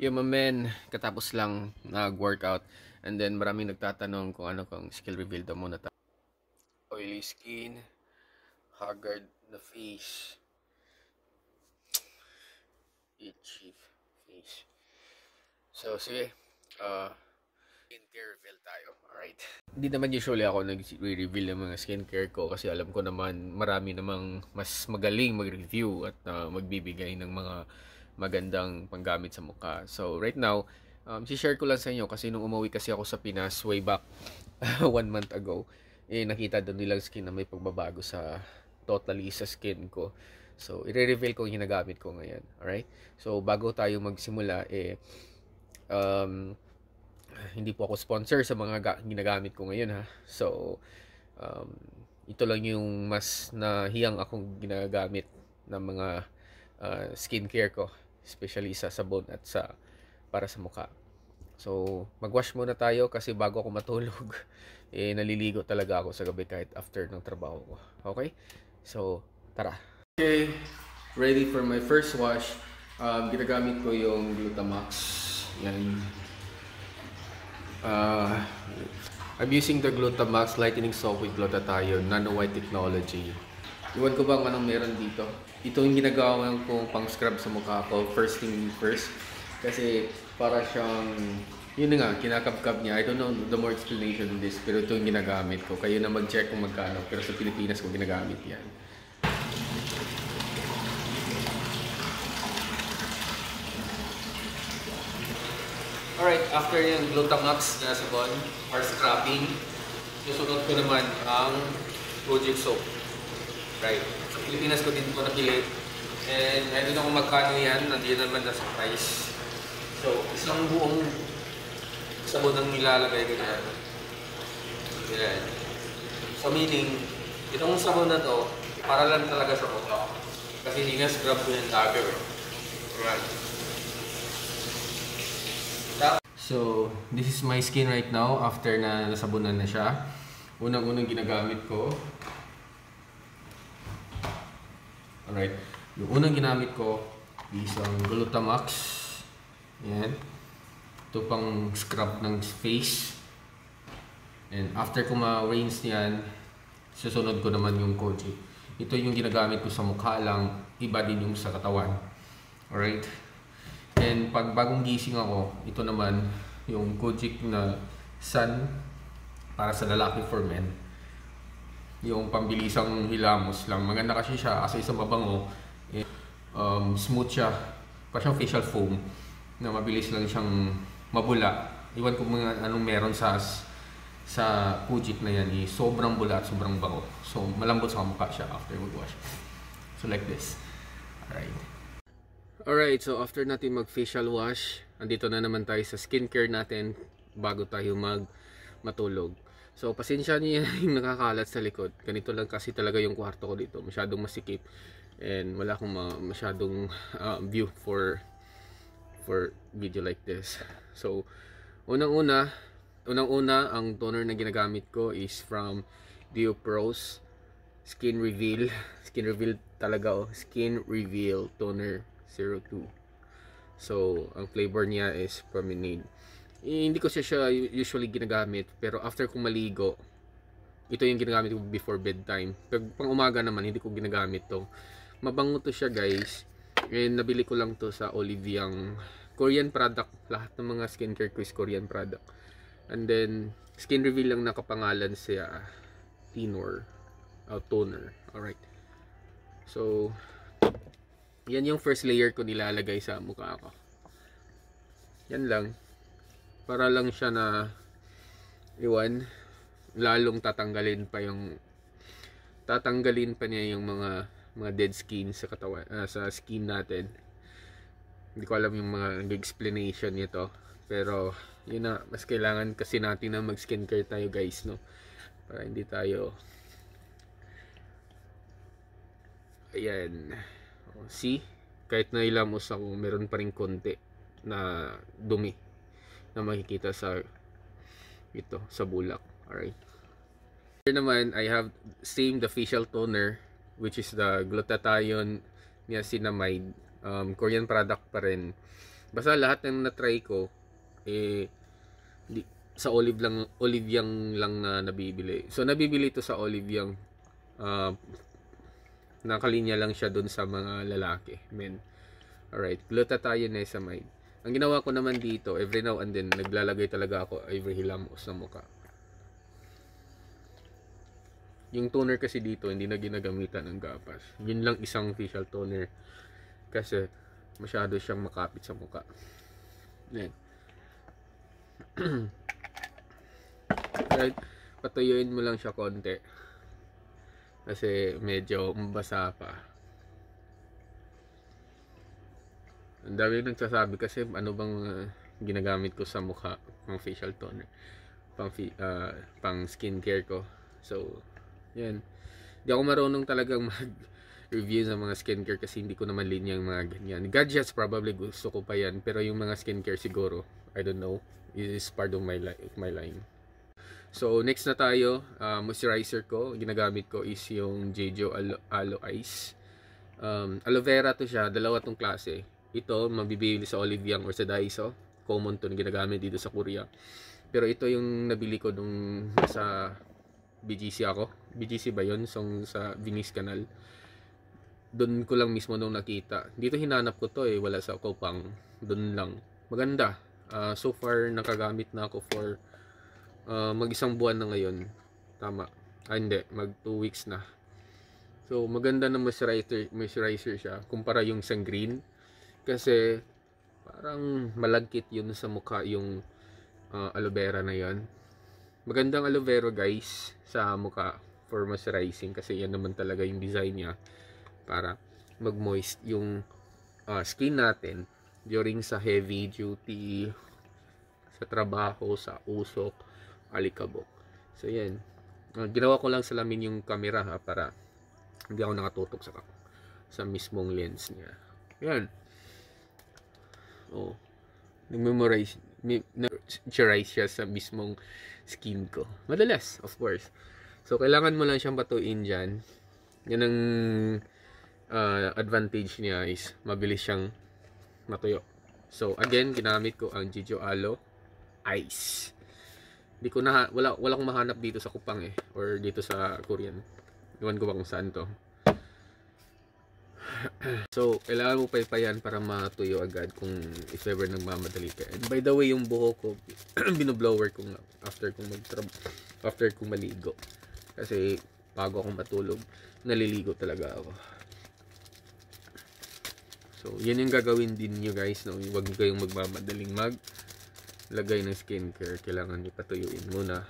Yung mga men, katapos lang nag-workout. And then maraming nagtatanong kung ano kung skill reveal daw muna tayo. Oily skin, haggard na face, itchy face. So, sige. Skincare reveal tayo. Alright. Hindi naman usually ako nag-reveal ng mga skincare ko kasi alam ko naman marami namang mas magaling mag-review at magbibigay ng mga magandang panggamit sa mukha. So, right now, si-share ko lang sa inyo kasi nung umuwi kasi ako sa Pinas way back 1 month ago, nakita doon nilang skin na may pagbabago sa totally sa skin ko. So, i-reveal ko yung ginagamit ko ngayon. Alright? So, bago tayo magsimula, um, hindi po ako sponsor sa mga ginagamit ko ngayon ha. So, um, ito lang yung mas nahiyang akong ginagamit ng mga skincare ko, especially sa sabon at sa para sa mukha. So, mag-wash muna tayo kasi bago ako matulog, naliligo talaga ako sa gabi kahit after ng trabaho ko. Okay? So, tara. Okay, ready for my first wash. Ginagamit ko yung Glutamax. Yan. I'm using the Glutamax Lightening Soap with Glutathione Nano White Technology. Iwan ko bang anong meron dito? Ito yung ginagawa kong pang scrub sa mukha ko, first thing first. Kasi para siyang, yun na nga, kinakabkab niya. I don't know the more explanation of this, pero ito yung ginagamit ko. Kayo na mag-check kung magkano, pero sa Pilipinas ko ginagamit yan. Alright, after yung Glutamax na sabon or scrubbing, susunod ko naman ang Kojic soap. Right. Sa Pilipinas ko din ko napili. And I don't know kung magkano yan, nandiyan naman na sa price. So, isang buong sabon ang nilalagay ko dyan. Yan. So meaning, itong sabon na to, para lang talaga sa mukha. Kasi hindi nga scrub ko yung lager. Right. So, this is my skin right now after na nasabunan na siya. Unang-unang ginagamit ko. Alright. Yung unang ginamit ko is ang Glutamax. Yan. Ito pang scrub ng face. And after ko ma-rinse yan, susunod ko naman yung Kojic. Ito yung ginagamit ko sa mukha lang, iba din yung sa katawan. Alright. And pag bagong gising ako, ito naman yung Kojic na Sun para sa lalaki for men. Yung pambilisang hilamos lang. Maganda kasi siya kasi isang mabango. Smooth siya. Parang facial foam na mabilis lang siyang mabula. Iwan ko mga anong meron sa Kojic na yan. Sobrang bula at sobrang bango. So malambot sa mukha siya after mag-wash. So like this. Alright, so after natin mag-facial wash, andito na naman tayo sa skincare natin bago tayo matulog. So, pasensya niyo yung nakakalat sa likod. Ganito lang kasi talaga yung kwarto ko dito. Masyadong masikip. And wala akong masyadong view for video like this. So, unang-una, ang toner na ginagamit ko is from Dio Pros Skin Reveal. Skin Reveal talaga oh. Skin Reveal Toner 02. So, ang flavor niya is promenade. Hindi ko siya usually ginagamit, pero after kong maligo, ito yung ginagamit ko before bedtime. Pag pang umaga naman, hindi ko ginagamit to. Mabango to siya guys. And nabili ko lang to sa Oliviang Korean product. Lahat ng mga skincare ko is Korean product. And then, Skin Reveal lang nakapangalan siya toner. Alright. So, yan yung first layer ko nilalagay sa mukha ko. Yan lang. Para lang siya na lalong tatanggalin pa niya yung mga dead skin sa katawan, sa skin natin. Hindi ko alam yung mga explanation nito, pero yun na, mas kailangan kasi natin na mag skincare tayo guys, no, para hindi tayo ayan. See, kahit na ilamos ako, meron pa rin konti na dumi na makikita sa bulak. Alright. Here naman, I have the facial toner, which is the Glutathione Niacinamide. Korean product pa rin. Basta lahat ng na-try ko, eh, sa Olive Young lang na nabibili. So, nabibili ito sa Olive Young. Nakalinya lang siya dun sa mga lalaki, men. Alright, glutathione niacinamide. Ang ginawa ko naman dito, every now and then, naglalagay talaga ako Ivory Hilamos sa mukha. Yung toner kasi dito, hindi na ginagamitan ng gapas. Yun lang isang facial toner. Kasi, masyado siyang makapit sa mukha. Yan. Right, patuyuin mo lang siya konti. Kasi medyo mabasa pa. Ang dami nagsasabi kasi ano bang ginagamit ko sa mukha pang facial toner, pang skincare ko. So, yan. Hindi ako marunong talagang mag-review sa mga skincare kasi hindi ko naman linya yung mga ganyan. Gadgets probably gusto ko pa yan, pero yung mga skincare siguro, I don't know, is part of my line. So, next na tayo, moisturizer ko, ginagamit ko is yung Jeju Aloe Ice. Aloe vera to siya, dalawa tong klase. Ito, mabibili sa Olive Young or sa Daiso. Common to na ginagamit dito sa Korea. Pero ito yung nabili ko nung nasa BGC ako. BGC ba yun? So, sa Venice Canal. Doon ko lang mismo nung nakita. Dito hinanap ko to wala sa Kopang. Doon lang. Maganda. So far, nakagamit na ako for mag-isang buwan na ngayon. Tama. Hindi. Mag 2 weeks na. So, maganda na moisturizer siya. Kumpara yung isang green. Kasi, parang malagkit yun sa mukha yung aloe vera na yan. Magandang aloe vera guys sa mukha for moisturizing. Kasi yan naman talaga yung design niya. Para mag-moist yung skin natin during sa heavy duty, sa trabaho, sa usok, alikabok. So, yan. Ginawa ko lang salamin yung camera para hindi ako nakatutok sa mismong lens niya. Yan. Oh. Nag-memorize siya sa mismong skin ko. Madalas, of course. So, kailangan mo lang siyang batuin dyan. Yan ang advantage niya is mabilis siyang matuyo. So, again, ginamit ko ang Jeju Aloe Ice. Wala akong mahanap dito sa Kupang or dito sa Korean. Iwan ko ba kung saan to. So, kailangan mo paypayan para matuyo agad kung if ever nagmamadali ka. And by the way, yung buhok ko, binoblower ko after kong maligo. Kasi, bago akong matulog, naliligo talaga ako. So, yan yung gagawin din nyo guys. No? Huwag kayong magmamadaling lagay ng skincare. Kailangan nyo patuyuin muna.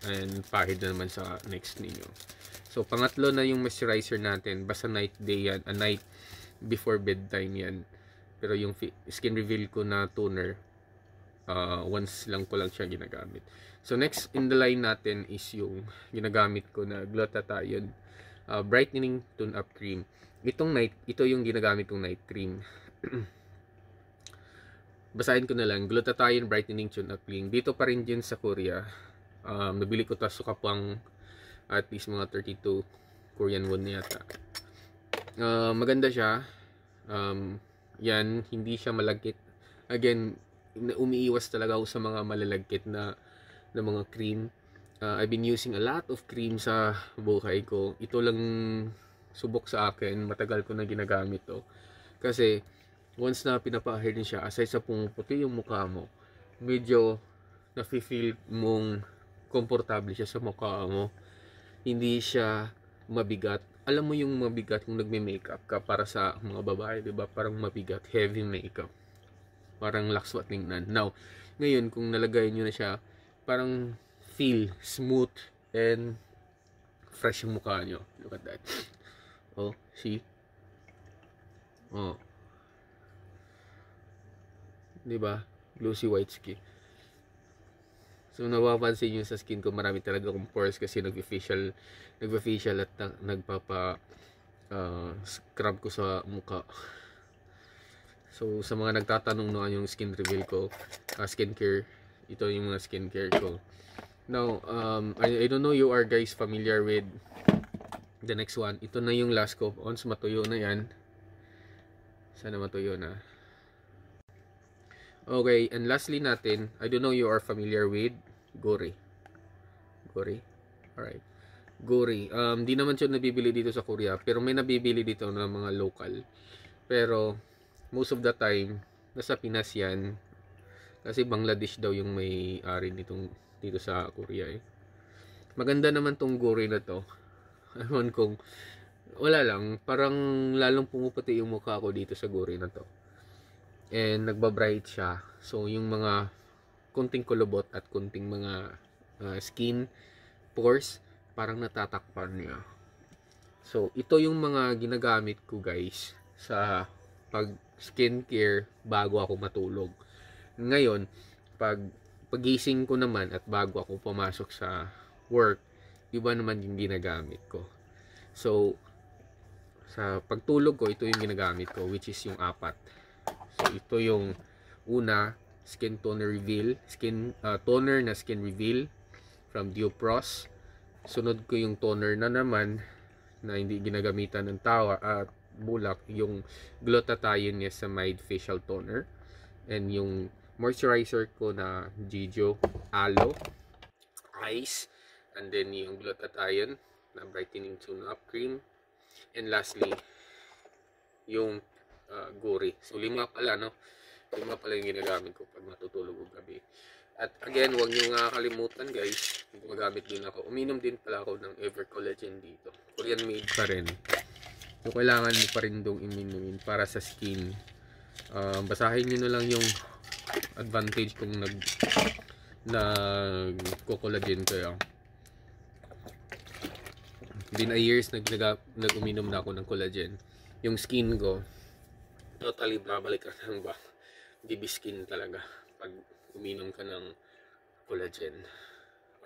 And pahid na naman sa next ninyo. So, pangatlo na yung moisturizer natin. Basta night day yan. A night before bedtime yan. Pero yung skin reveal ko na toner, once lang ko lang siya ginagamit. So, next in the line natin is yung ginagamit ko na glutathione brightening tone-up cream. Ito yung ginagamit kong night cream. Basahin ko na lang. Glutathione brightening tone-up cream. Dito pa rin din sa Korea. Nabili ko ta sa Kapang at least mga 32 Korean won na yata. Maganda siya. Yan, hindi siya malagkit. Again, umiiwas talaga ako sa mga malalagkit na mga cream. I've been using a lot of cream sa buhay ko. Ito lang subok sa akin. Matagal ko na ginagamit to. Kasi, once na pinapahid din siya, aside sa pumuputi yung mukha mo, medyo nafe-feel mong komportable siya sa mukha mo. Hindi siya mabigat. Alam mo yung mabigat kung nagme-makeup ka para sa mga babae, 'di ba? Parang mabigat, heavy makeup. Parang lakswat tingnan. Now, ngayon kung nalagay niyo na siya, parang feel smooth and fresh yung mukha niyo. Look at that. Oh, see? Oh. 'Di ba? Glossy white skin. So, napapansin nyo sa skin ko, marami talaga akong pores kasi nagpa-facial at scrub ko sa mukha. So, sa mga nagtatanong yung skin reveal ko, skincare, ito yung mga skincare ko. Now, I don't know you are guys familiar with the next one. Ito na yung last ko. Once matuyo na yan, sana matuyo na. Okay, and lastly natin, I don't know you are familiar with Gori. Gori? Alright. Gori. Di naman siya nabibili dito sa Korea, pero may nabibili dito ng mga local. Pero, most of the time, nasa Pinas yan. Kasi Bangladesh daw yung may-ari nitong dito sa Korea eh. Maganda naman tong Gori na to. Ewan kong, wala lang, parang lalong pumuputi yung mukha ko dito sa Gori na to. And nagbabright siya. So yung mga kunting kulubot at kunting mga skin pores parang natatakpan niya. So ito yung mga ginagamit ko guys sa pag skincare bago ako matulog. Ngayon, pagising ko naman at bago ako pumasok sa work, iba naman yung ginagamit ko. So sa pagtulog ko, ito yung ginagamit ko, which is yung apat. So ito yung una, skin toner reveal, toner na skin reveal from Diopros. Sunod ko yung toner na naman na hindi ginagamitan ng tawa at bulak, yung glutathione niacinamide facial toner, and yung moisturizer ko na Gijo Aloe Ice, and then yung glutathione na brightening tune up cream, and lastly yung Gori. So lima pala, no? Lima pala yung ginagamit ko pag matutulog o gabi. At again, huwag nyo nga kalimutan guys, gumagamit din ako. Uminom din pala ako ng Ever Collagen dito. Korean made pa rin. So kailangan mo pa rin dong iminumin para sa skin. Basahin nyo na lang yung advantage kung nag-collagen kayo. Been a years nag-uminom na ako ng collagen. Yung skin ko totally babalik ka ng baby skin talaga pag uminom ka ng collagen.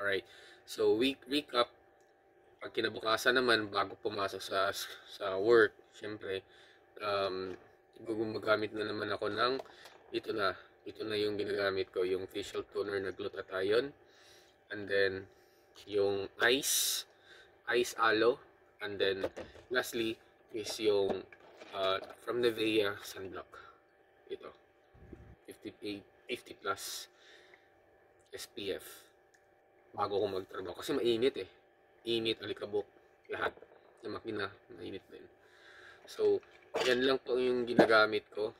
Alright, so recap. Pag kinabukasan naman bago pumasok sa work, syempre gumagamit na naman ako ng ito na yung ginagamit ko, yung facial toner na glutathione, and then yung ice aloe, and then lastly is yung from Nivea sunblock. Ito 50 plus SPF bago ko magtrabaho kasi mainit init, alikabok, lahat ng makina mainit din. So yan lang po yung ginagamit ko,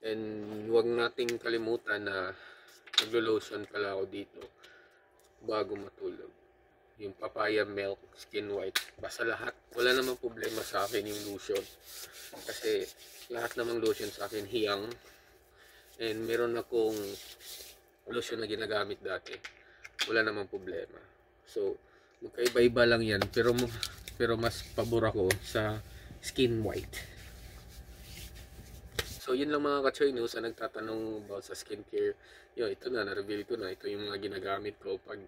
and huwag nating kalimutan na naglo-lotion pala ako dito bago matulog. Yung papaya milk skin white, basta lahat, wala namang problema sa akin yung lotion kasi lahat namang lotion sa akin hiyang, and meron akong lotion na ginagamit dati, wala namang problema. So magkaiba-iba lang yan, pero mas pabor ako sa skin white. So yun lang mga ka-Choy News, na nagtatanong about sa skincare. Ito na, na-reveal ko na, ito yung mga ginagamit ko. Pag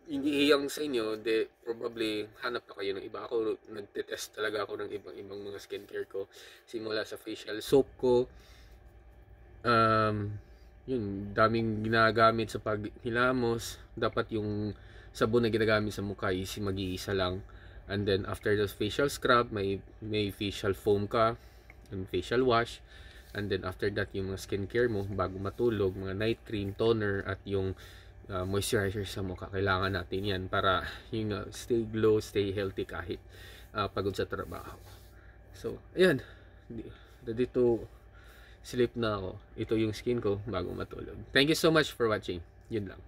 hindi hiyang sa inyo, probably hanap pa kayo ng iba. Ako, nagtetest talaga ako ng ibang mga skincare ko. Simula sa facial soap ko. Yun, daming ginagamit sa paghilamos. Dapat yung sabon na ginagamit sa mukha is mag-iisa lang. And then, after the facial scrub, may facial foam ka, and facial wash. And then, after that, yung mga skincare mo, bago matulog, mga night cream, toner, at yung moisturizer sa mukha, kailangan natin yan para yung stay glow, stay healthy kahit pagod sa trabaho. So ayan, ready to sleep na ako. Ito yung skin ko bago matulog. Thank you so much for watching. Yun lang.